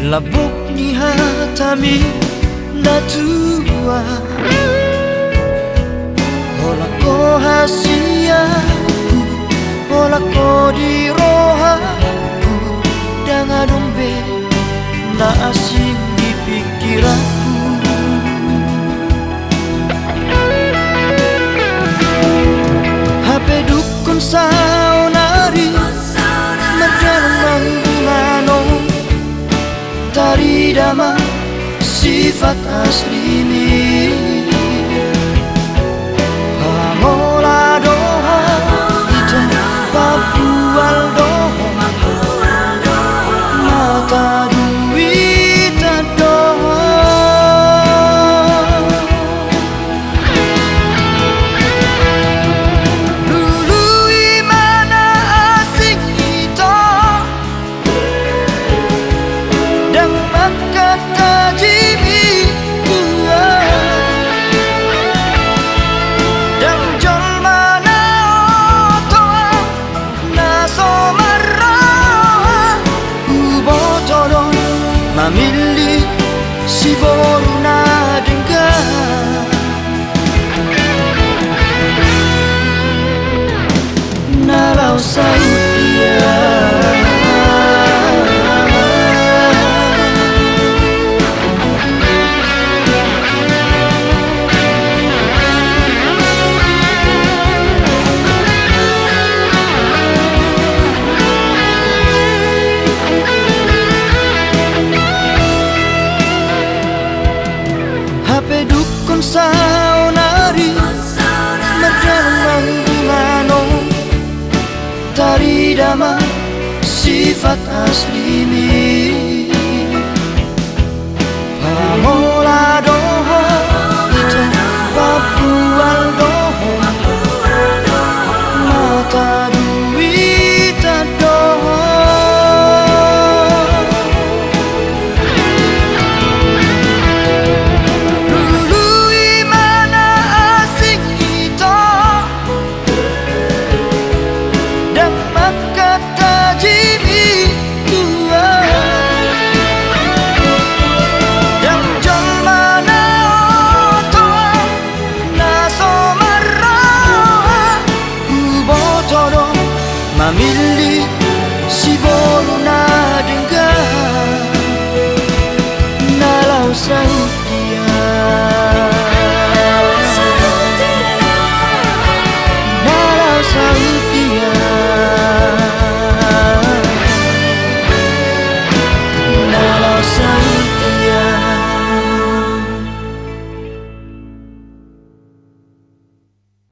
Labok ni hatami natua Ola ko hasiaku Ola ko di rohaku Dengan dombe na asing di pikiranku HP dukun saunari Merdalam mano Tari dama sifat asli ni Pamola doha Ita papual doha Mata duita doha Dulu imana asing ito Dan makata jimi kuat Dan jol mana otoa Naso marah Ubotodon Mamili si boru na dengar Nalau saya HP dukun saunari Merdalam mano Tari dama sifat asli ni Pamola doha Ita papual doha Mata duita doha Mamil